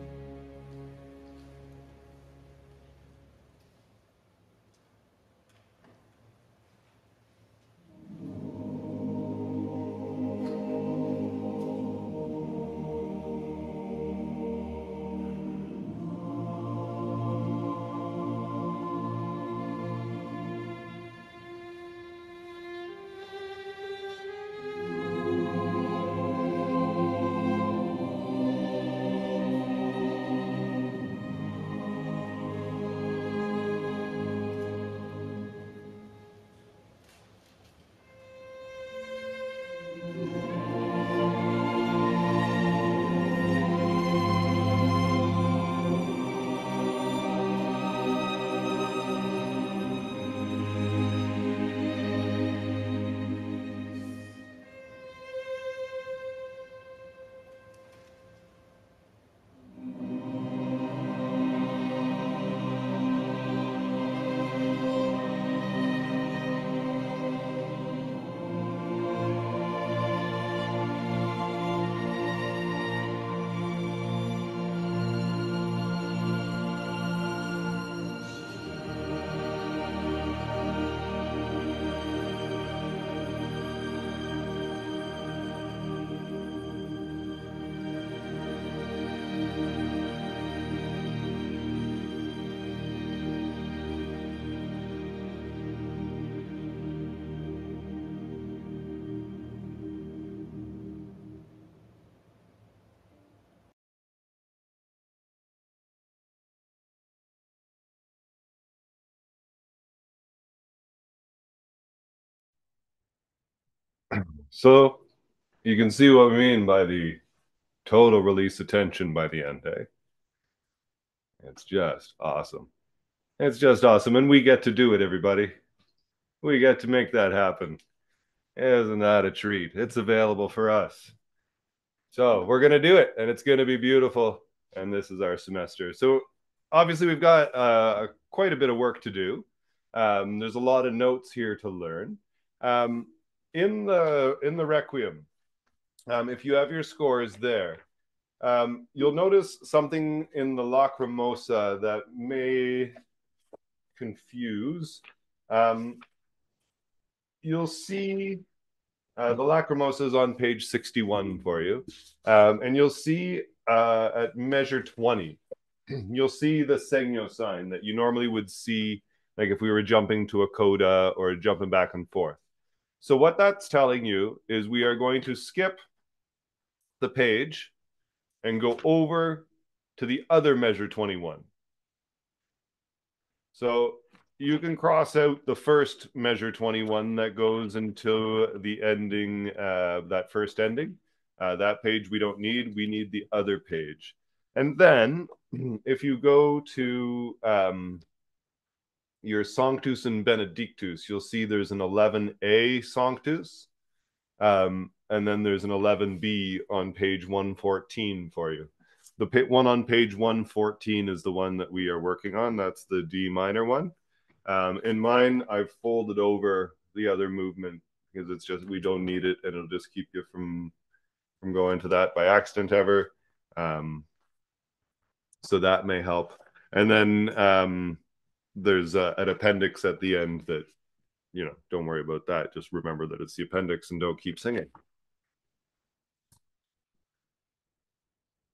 So you can see what we mean by the total release of tension by the end, eh? It's just awesome. It's just awesome. And we get to do it, everybody. We get to make that happen. Isn't that a treat? It's available for us. So we're going to do it, and it's going to be beautiful. And this is our semester. So obviously we've got quite a bit of work to do. There's a lot of notes here to learn. In the Requiem, if you have your scores there, you'll notice something in the Lacrimosa that may confuse. You'll see the Lacrimosa is on page 61 for you. And you'll see at measure 20, you'll see the segno sign that you normally would see, like if we were jumping to a coda or jumping back and forth. So what that's telling you is we are going to skip the page and go over to the other measure 21. So you can cross out the first measure 21 that goes into the ending, that first ending. That page we don't need. We need the other page. And then if you go to your Sanctus and Benedictus, you'll see there's an 11a Sanctus. And then there's an 11b on page 114 for you. The one on page 114 is the one that we are working on. That's the D minor one. In mine, I've folded over the other movement because it's just, we don't need it, and it'll just keep you from going to that by accident ever. So that may help. And then there's an appendix at the end that, you know, don't worry about that. Just remember that it's the appendix and don't keep singing.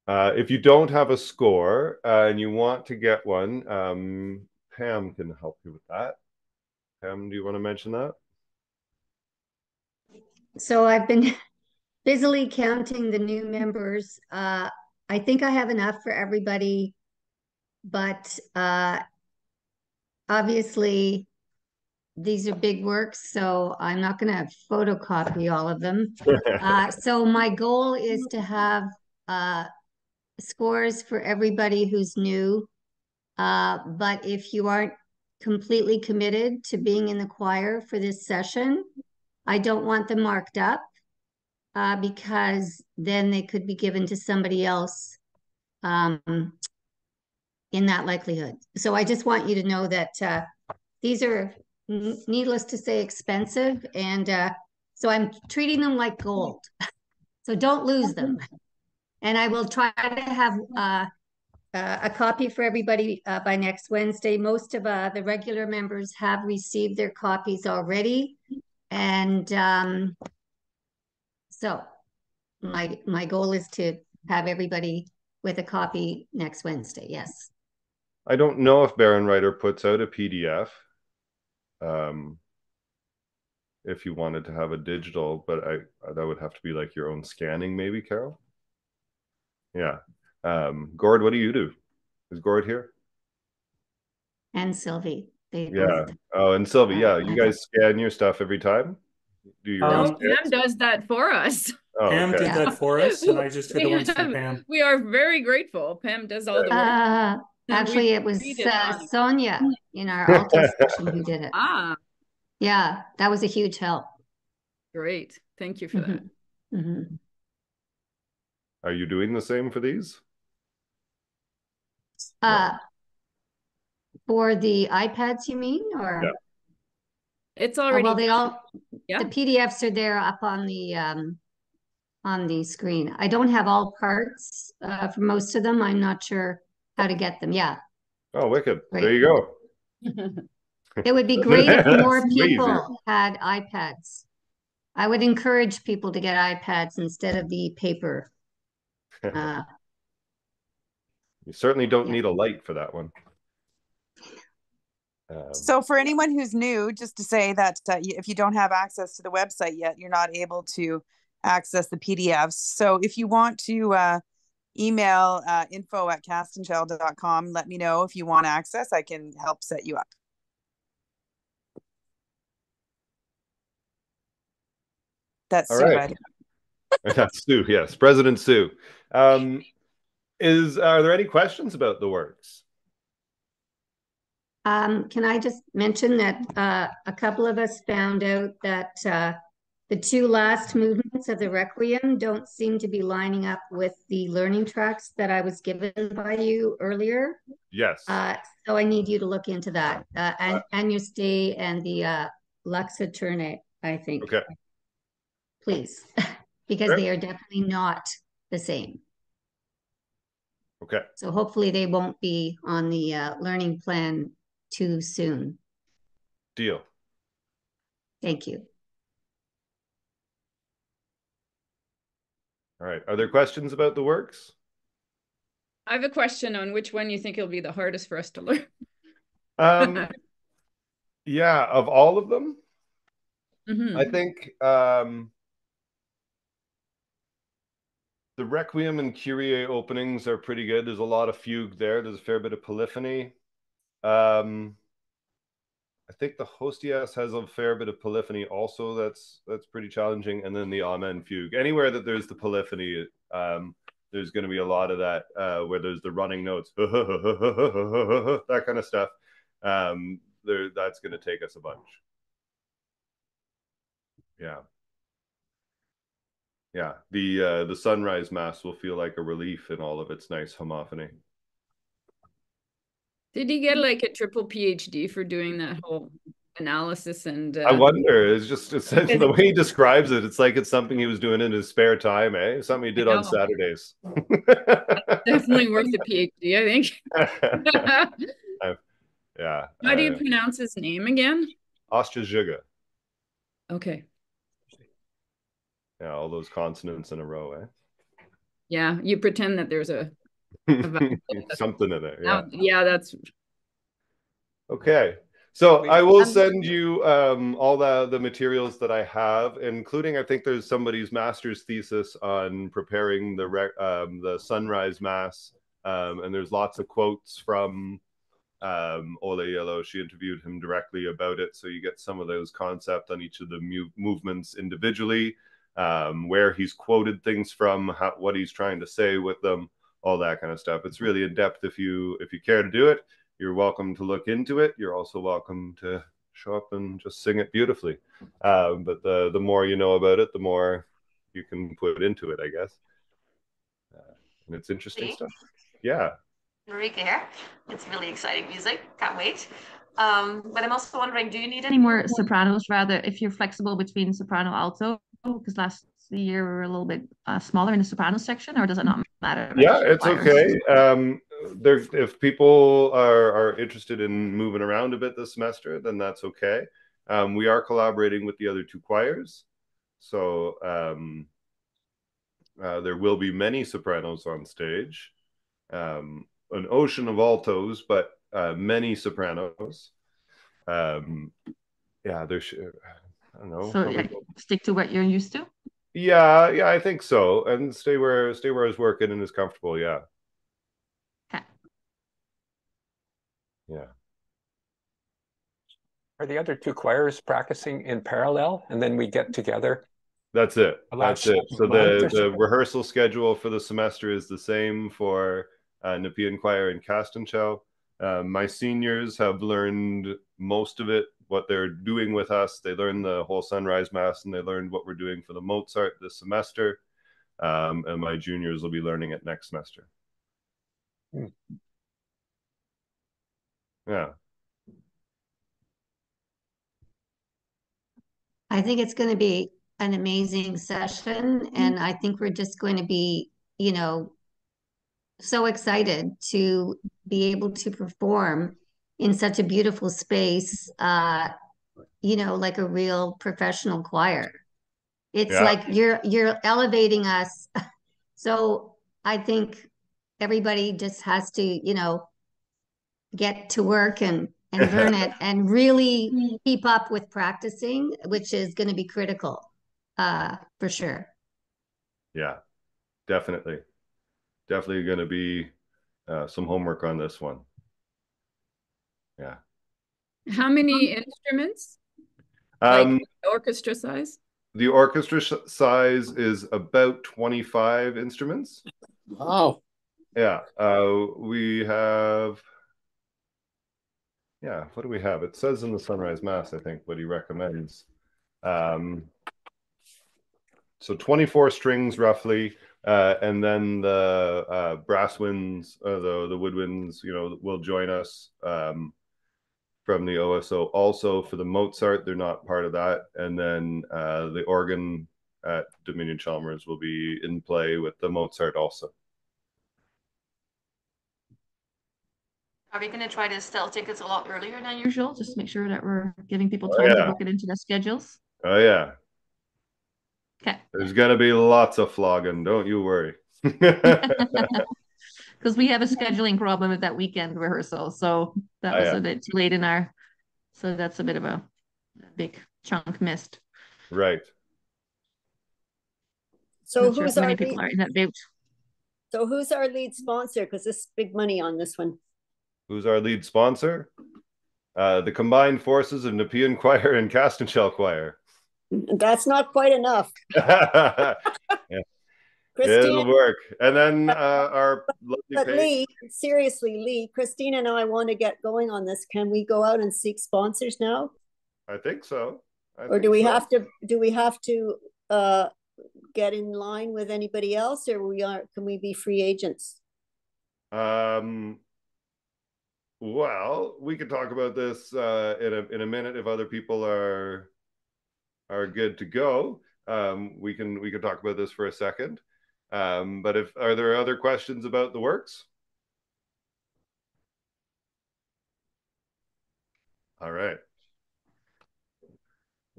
If you don't have a score and you want to get one, Pam can help you with that. Pam, do you want to mention that? So I've been busily counting the new members. I think I have enough for everybody, but obviously these are big works, so I'm not going to photocopy all of them. So my goal is to have scores for everybody who's new. But if you aren't completely committed to being in the choir for this session, I don't want them marked up because then they could be given to somebody else in that likelihood. So I just want you to know that these are, needless to say, expensive. And so I'm treating them like gold. So don't lose them. And I will try to have a copy for everybody by next Wednesday. Most of the regular members have received their copies already. And so my goal is to have everybody with a copy next Wednesday. Yes. I don't know if Baron Writer puts out a PDF. If you wanted to have a digital, but that would have to be like your own scanning, maybe, Carol. Yeah. Gord, what do you do? Is Gord here? And Sylvie. They Yeah. both. Oh, and Sylvie, yeah. You guys scan your stuff every time? Do your own No, scans? Pam does that for us. Oh, Pam okay. did that for us, and I just did the ones from Pam. We are very grateful. Pam does all the work. Actually, it was read it on. Sonia in our Alto session who did it. Ah, Yeah, that was a huge help. great. Thank you for that. Mm-hmm. Are you doing the same for these? For the iPads, you mean, or? Yeah. It's already well, done. Yeah. the PDFs are there up on the screen. I don't have all parts for most of them. I'm not sure how to get them. Yeah. Oh, wicked. Great. There you go. It would be great if more That's people had iPads. I would encourage people to get iPads instead of the paper. You certainly don't Yeah. need a light for that one. So for anyone who's new, just to say that if you don't have access to the website yet, you're not able to access the PDFs. So if you want to email info@castenchel.com, let me know if you want access. I can help set you up. That's All Sue, right. That's Sue, yes. President Sue. Are there any questions about the works? Can I just mention that a couple of us found out that the two last movements of the Requiem don't seem to be lining up with the learning tracks that I was given by you earlier. Yes. So I need you to look into that. Agnus Dei and the Lux Aeternae, I think. Okay. Please, because they are definitely not the same. Okay. So hopefully they won't be on the learning plan too soon. Deal. Thank you. All right. Are there questions about the works? I have a question on which one you think will be the hardest for us to learn. Yeah, of all of them, I think the Requiem and Kyrie openings are pretty good. There's a lot of fugue there. There's a fair bit of polyphony. I think the Hostias has a fair bit of polyphony also. That's pretty challenging. And then the Amen fugue. Anywhere that there's the polyphony, there's going to be a lot of that where there's the running notes, that kind of stuff. That's going to take us a bunch. Yeah. Yeah, the sunrise mass will feel like a relief in all of its nice homophony. Did he get like a triple PhD for doing that whole analysis? And I wonder. It's the way he describes it. It's like it's something he was doing in his spare time, eh? Something he did on Saturdays. Definitely worth a PhD, I think. Yeah. How do you pronounce his name again? Ostyazyga. Okay. Yeah, all those consonants in a row, eh? Yeah, you pretend that there's something in there. Yeah. Yeah, that's okay. So I will send you all the materials that I have, including I think there's somebody's master's thesis on preparing the sunrise mass, and there's lots of quotes from Ole Yellow. She interviewed him directly about it, so you get some of those concepts on each of the movements individually, where he's quoted things from, what he's trying to say with them, all that kind of stuff. It's really in depth. If you care to do it, you're welcome to look into it. You're also welcome to show up and just sing it beautifully. But the more you know about it, the more you can put into it, I guess. And it's interesting stuff. Yeah. Marika here. It's really exciting music. Can't wait. But I'm also wondering, do you need any more sopranos, rather, if you're flexible between soprano alto? Because last you're a little bit smaller in the soprano section, or does it not matter? Yeah, it's okay. If people are interested in moving around a bit this semester, then that's okay. We are collaborating with the other two choirs, so there will be many sopranos on stage, an ocean of altos, but many sopranos. Yeah, there's, I don't know. So stick to what you're used to. Yeah, I think so, and stay where I was working and is comfortable. Yeah. Okay. Yeah. Are the other two choirs practicing in parallel, and then we get together? That's it. That's it. So the rehearsal schedule for the semester is the same for Nepean Choir and Castenchel. My seniors have learned most of it, what they're doing with us. They learned the whole Sunrise Mass, and they learned what we're doing for the Mozart this semester. And my juniors will be learning it next semester. Yeah. I think it's going to be an amazing session, and I think we're just going to be, so excited to be able to perform in such a beautiful space, like a real professional choir. It's like you're elevating us. So I think everybody just has to, get to work and learn it and really keep up with practicing, which is going to be critical, for sure. Yeah, definitely going to be some homework on this one. Yeah. How many instruments? Like orchestra size? The orchestra size is about 25 instruments. Wow. Yeah. We have, what do we have? It says in the Sunrise Mass, I think, what he recommends. So 24 strings roughly, and then the brass winds, the woodwinds, will join us from the OSO. Also for the Mozart, they're not part of that. And then the organ at Dominion Chalmers will be in play with the Mozart also. Are we going to try to sell tickets a lot earlier than usual? Just make sure that we're giving people time to book it into their schedules. Oh, yeah. Okay. There's going to be lots of flogging. Don't you worry. Because we have a scheduling problem with that weekend rehearsal. So that was a bit too late in our, so that's a bit of a big chunk missed. Right. So who's our people are in that boat. So who's our lead sponsor? Because this is big money on this one. Who's our lead sponsor? The combined forces of Nepean Choir and Castenchel Choir. That's not quite enough. It'll work. And then our lovely Lee, seriously, Lee, Christina and I want to get going on this. Can we go out and seek sponsors now? I think so. Or do we have to get in line with anybody else, or can we be free agents? Well, we could talk about this in a minute if other people are good to go. We can talk about this for a second. But are there other questions about the works? All right.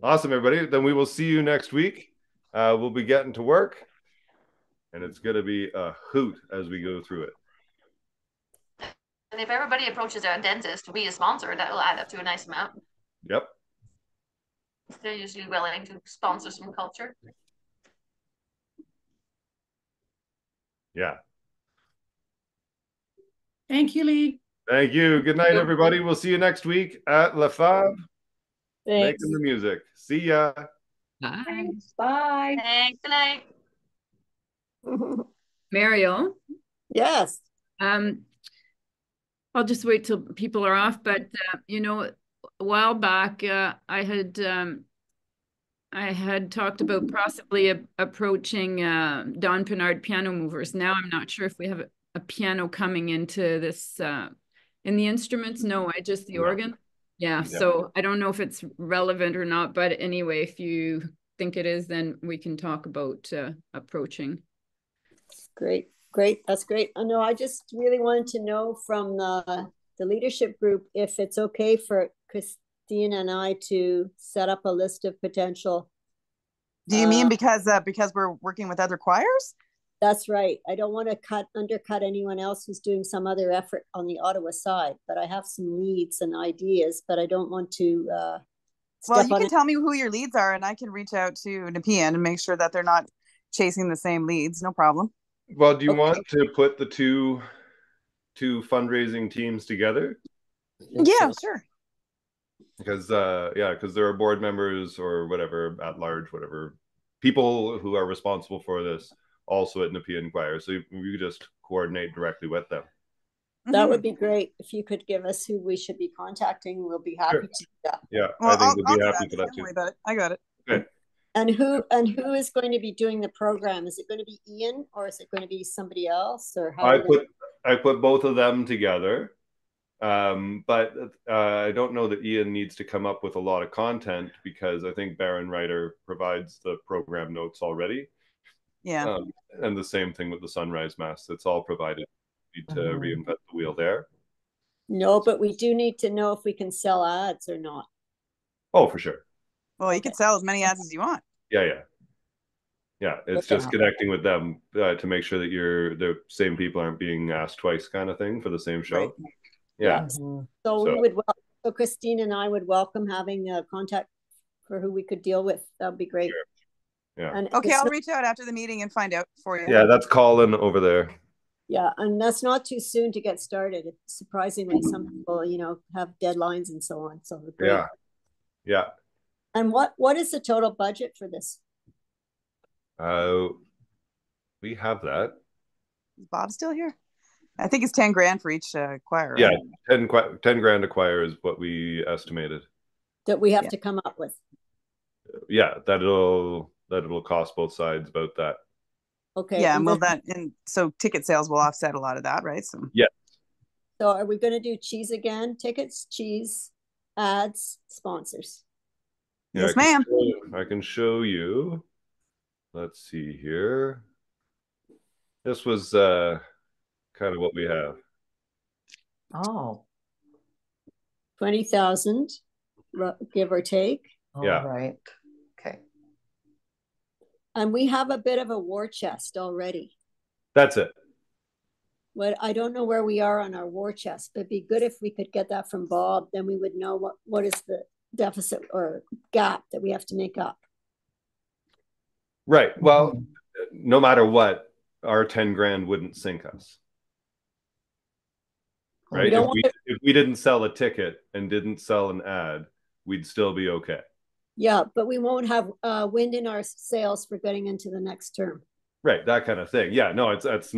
Awesome, everybody. Then we will see you next week. We'll be getting to work, and it's going to be a hoot as we go through it. And if everybody approaches a dentist to be a sponsor, that will add up to a nice amount. Yep. They're usually willing to sponsor some culture. Yeah. Thank you, Lee. Thank you. Good night, everybody. We'll see you next week at La Fab. Thanks. Making the music. See ya. Bye. Bye. Thanks. Good night. Mariel. Yes. I'll just wait till people are off, but a while back I had talked about possibly approaching Don Pinard Piano Movers. Now I'm not sure if we have a piano coming into this in the instruments. No, the organ. Yeah, so I don't know if it's relevant or not, but anyway, if you think it is, then we can talk about approaching. Great, great. That's great. I know. I just really wanted to know from the leadership group if it's okay for Christine and I to set up a list of potential. Do you mean because we're working with other choirs? That's right. I don't want to undercut anyone else who's doing some other effort on the Ottawa side, but I have some leads and ideas, but I don't want to well, you can tell me who your leads are and I can reach out to Nepean and make sure that they're not chasing the same leads. No problem. Well, do you want to put the two fundraising teams together? Yeah, sure. Because because there are board members or whatever at large, whatever people who are responsible for this also at Nepean Choir. So you could just coordinate directly with them. That would be great. If you could give us who we should be contacting, we'll be happy to do that. Yeah, well, I think we'll be happy for that too. About it. I got it. Okay. And who is going to be doing the program? Is it going to be Ian or is it going to be somebody else? Or how I put both of them together. But I don't know that Ian needs to come up with a lot of content because I think Baron Writer provides the program notes already. Yeah. And the same thing with the Sunrise Mass. It's all provided. We need to reinvent the wheel there. No, but we do need to know if we can sell ads or not. Oh, for sure. Well, you can sell as many ads as you want. Yeah. It's just connecting with them to make sure that the same people aren't being asked twice, kind of thing, for the same show. Right. Yeah. So we would. So Christine and I would welcome having a contact for who we could deal with. That would be great. Sure. Yeah. And okay, I'll reach out after the meeting and find out for you. Yeah, that's Colin over there. Yeah, and that's not too soon to get started. Surprisingly, some people, have deadlines and so on. So great. Yeah. And what is the total budget for this? We have that. Is Bob still here? I think it's 10 grand for each choir. Yeah, right? 10 grand a choir is what we estimated. That we have to come up with. Yeah, that'll cost both sides about that. Okay. Yeah, and so ticket sales will offset a lot of that, right? So yeah. So are we going to do cheese again? Tickets, cheese, ads, sponsors. Yeah, yes, ma'am. I can show you. Let's see here. This was kind of what we have. Oh. 20,000, give or take. Yeah. Right. Okay. And we have a bit of a war chest already. That's it. Well, I don't know where we are on our war chest, but it'd be good if we could get that from Bob. Then we would know what is the deficit or gap that we have to make up. Right. Well, no matter what, our 10 grand wouldn't sink us. Right. If we didn't sell a ticket and didn't sell an ad, we'd still be okay. Yeah, but we won't have wind in our sails for getting into the next term. Right, that kind of thing. Yeah, no, that's